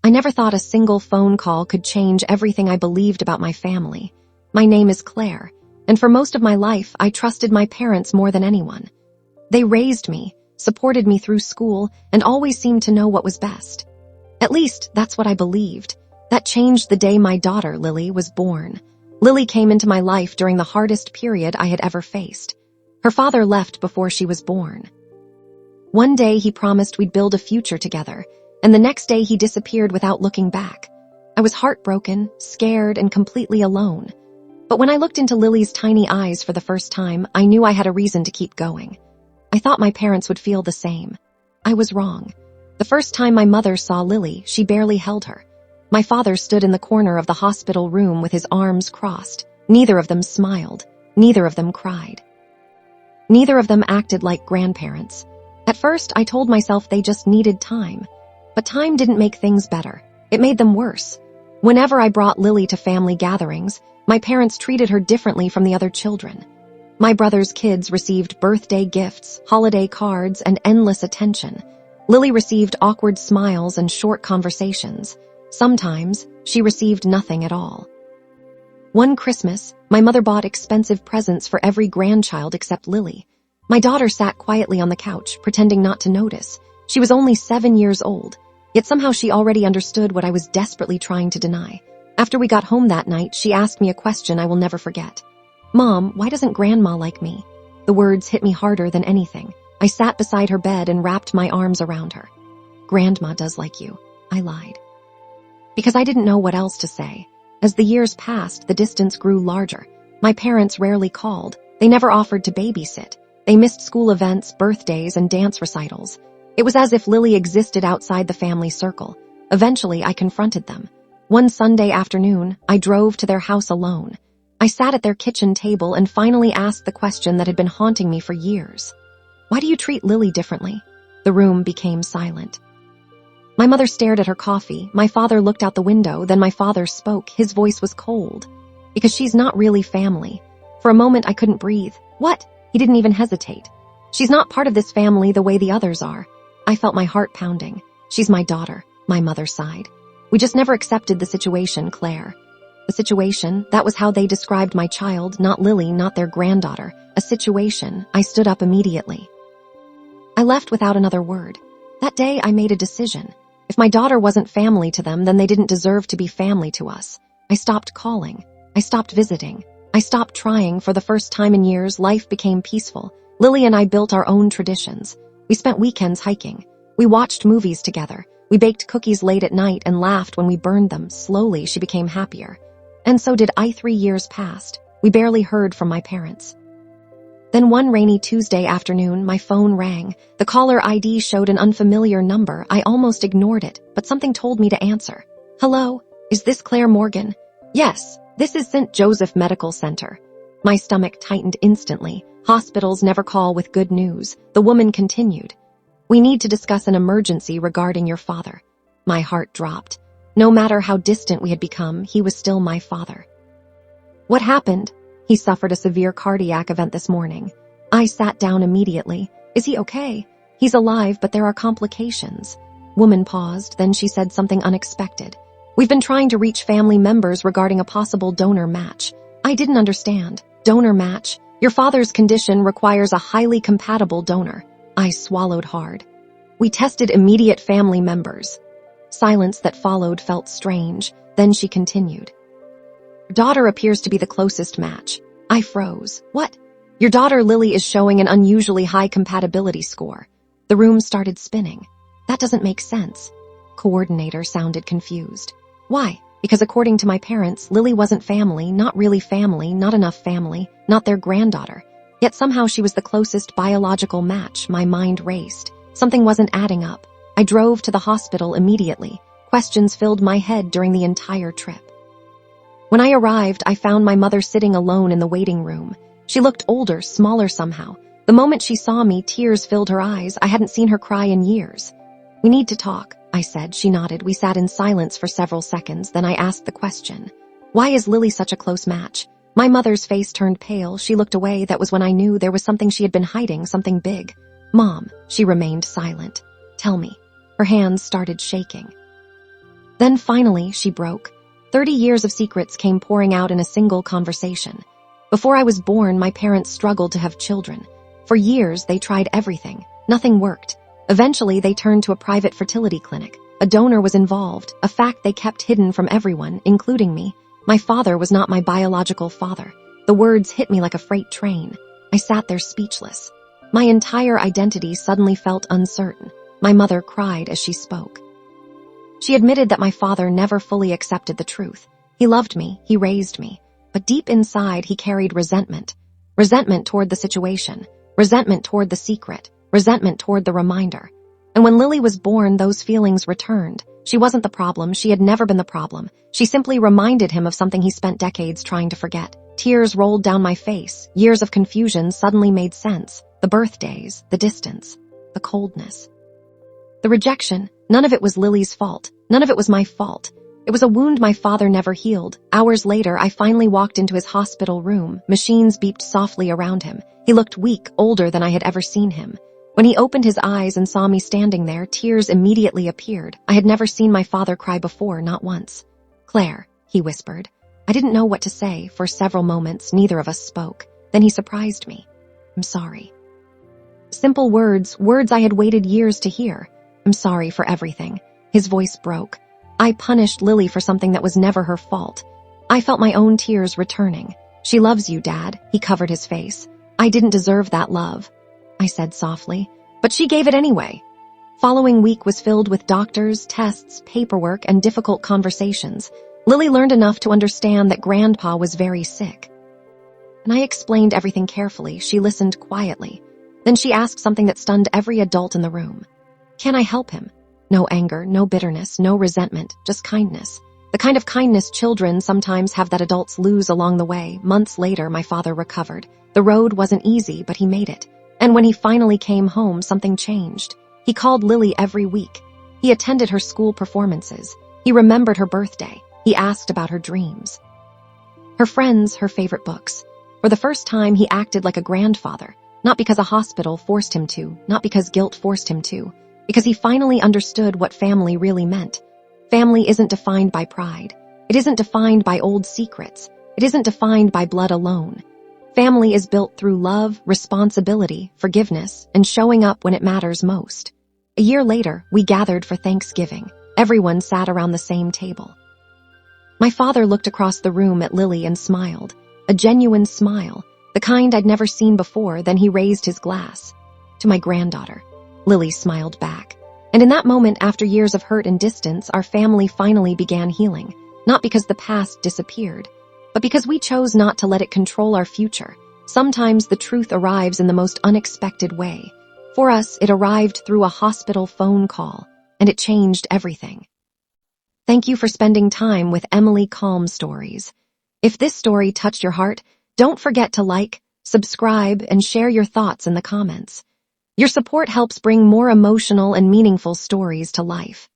I never thought a single phone call could change everything I believed about my family. My name is Claire, and for most of my life, I trusted my parents more than anyone. They raised me, supported me through school, and always seemed to know what was best. At least, that's what I believed. That changed the day my daughter, Lily, was born. Lily came into my life during the hardest period I had ever faced. Her father left before she was born. One day he promised we'd build a future together, and the next day he disappeared without looking back. I was heartbroken, scared, and completely alone. But when I looked into Lily's tiny eyes for the first time, I knew I had a reason to keep going. I thought my parents would feel the same. I was wrong. The first time my mother saw Lily, she barely held her. My father stood in the corner of the hospital room with his arms crossed. Neither of them smiled. Neither of them cried. Neither of them acted like grandparents. At first, I told myself they just needed time. But time didn't make things better. It made them worse. Whenever I brought Lily to family gatherings, my parents treated her differently from the other children. My brother's kids received birthday gifts, holiday cards, and endless attention. Lily received awkward smiles and short conversations. Sometimes, she received nothing at all. One Christmas, my mother bought expensive presents for every grandchild except Lily. My daughter sat quietly on the couch, pretending not to notice. She was only 7 years old, yet somehow she already understood what I was desperately trying to deny. After we got home that night, she asked me a question I will never forget. "Mom, why doesn't Grandma like me?" The words hit me harder than anything. I sat beside her bed and wrapped my arms around her. "Grandma does like you," I lied. Because I didn't know what else to say. As the years passed, the distance grew larger. My parents rarely called. They never offered to babysit. They missed school events, birthdays, and dance recitals. It was as if Lily existed outside the family circle. Eventually, I confronted them. One Sunday afternoon, I drove to their house alone. I sat at their kitchen table and finally asked the question that had been haunting me for years. "Why do you treat Lily differently?" The room became silent. My mother stared at her coffee. My father looked out the window. Then my father spoke. His voice was cold. "Because she's not really family." For a moment, I couldn't breathe. "What?" He didn't even hesitate. "She's not part of this family the way the others are." I felt my heart pounding. "She's my daughter," my mother sighed. "We just never accepted the situation, Claire." The situation, that was how they described my child, not Lily, not their granddaughter. A situation. I stood up immediately. I left without another word. That day, I made a decision. If my daughter wasn't family to them, then they didn't deserve to be family to us. I stopped calling. I stopped visiting. I stopped trying. For the first time in years, life became peaceful. Lily and I built our own traditions. We spent weekends hiking. We watched movies together. We baked cookies late at night and laughed when we burned them. Slowly, she became happier. And so did I. 3 years passed. We barely heard from my parents. Then one rainy Tuesday afternoon, my phone rang. The caller ID showed an unfamiliar number. I almost ignored it, but something told me to answer. "Hello, is this Claire Morgan?" "Yes, this is St. Joseph Medical Center." My stomach tightened instantly. Hospitals never call with good news. The woman continued. "We need to discuss an emergency regarding your father." My heart dropped. No matter how distant we had become, he was still my father. "What happened?" "He suffered a severe cardiac event this morning." I sat down immediately. "Is he okay?" "He's alive, but there are complications." Woman paused, then she said something unexpected. "We've been trying to reach family members regarding a possible donor match." I didn't understand. Donor match? Your father's condition requires a highly compatible donor. I swallowed hard. "We tested immediate family members." Silence that followed felt strange. Then she continued. "Your daughter appears to be the closest match." I froze. "What?" "Your daughter Lily is showing an unusually high compatibility score." The room started spinning. "That doesn't make sense." Coordinator sounded confused. "Why?" "Because according to my parents, Lily wasn't family, not really family, not enough family, not their granddaughter. Yet somehow she was the closest biological match." My mind raced. Something wasn't adding up. I drove to the hospital immediately. Questions filled my head during the entire trip. When I arrived, I found my mother sitting alone in the waiting room. She looked older, smaller somehow. The moment she saw me, tears filled her eyes. I hadn't seen her cry in years. "We need to talk," I said. She nodded. We sat in silence for several seconds. Then I asked the question. "Why is Lily such a close match?" My mother's face turned pale. She looked away. That was when I knew there was something she had been hiding, something big. "Mom," she remained silent. "Tell me." Her hands started shaking. Then finally, she broke. 30 years of secrets came pouring out in a single conversation. Before I was born, my parents struggled to have children. For years, they tried everything. Nothing worked. Eventually, they turned to a private fertility clinic. A donor was involved, a fact they kept hidden from everyone, including me. My father was not my biological father. The words hit me like a freight train. I sat there speechless. My entire identity suddenly felt uncertain. My mother cried as she spoke. She admitted that my father never fully accepted the truth. He loved me, he raised me, but deep inside he carried resentment. Resentment toward the situation, resentment toward the secret, resentment toward the reminder. And when Lily was born, those feelings returned. She wasn't the problem, she had never been the problem. She simply reminded him of something he spent decades trying to forget. Tears rolled down my face. Years of confusion suddenly made sense. The birthdays, the distance, the coldness. The rejection, none of it was Lily's fault. None of it was my fault. It was a wound my father never healed. Hours later, I finally walked into his hospital room. Machines beeped softly around him. He looked weak, older than I had ever seen him. When he opened his eyes and saw me standing there, tears immediately appeared. I had never seen my father cry before, not once. "Claire," he whispered. I didn't know what to say. For several moments, neither of us spoke. Then he surprised me. "I'm sorry." Simple words, words I had waited years to hear. "I'm sorry for everything." His voice broke. I punished Lily for something that was never her fault. I felt my own tears returning. "She loves you, Dad." He covered his face. "I didn't deserve that love," I said softly. "But she gave it anyway." Following week was filled with doctors, tests, paperwork, and difficult conversations. Lily learned enough to understand that Grandpa was very sick. And I explained everything carefully. She listened quietly. Then she asked something that stunned every adult in the room. "Can I help him?" No anger, no bitterness, no resentment, just kindness. The kind of kindness children sometimes have that adults lose along the way. Months later, my father recovered. The road wasn't easy, but he made it. And when he finally came home, something changed. He called Lily every week. He attended her school performances. He remembered her birthday. He asked about her dreams, her friends, her favorite books. For the first time, he acted like a grandfather, not because a hospital forced him to, not because guilt forced him to, because he finally understood what family really meant. Family isn't defined by pride. It isn't defined by old secrets. It isn't defined by blood alone. Family is built through love, responsibility, forgiveness, and showing up when it matters most. A year later, we gathered for Thanksgiving. Everyone sat around the same table. My father looked across the room at Lily and smiled. A genuine smile, the kind I'd never seen before. Then he raised his glass. "To my granddaughter." Lily smiled back. And in that moment, after years of hurt and distance, our family finally began healing. Not because the past disappeared, but because we chose not to let it control our future. Sometimes the truth arrives in the most unexpected way. For us, it arrived through a hospital phone call, and it changed everything. Thank you for spending time with Emily Calm Stories. If this story touched your heart, don't forget to like, subscribe, and share your thoughts in the comments. Your support helps bring more emotional and meaningful stories to life.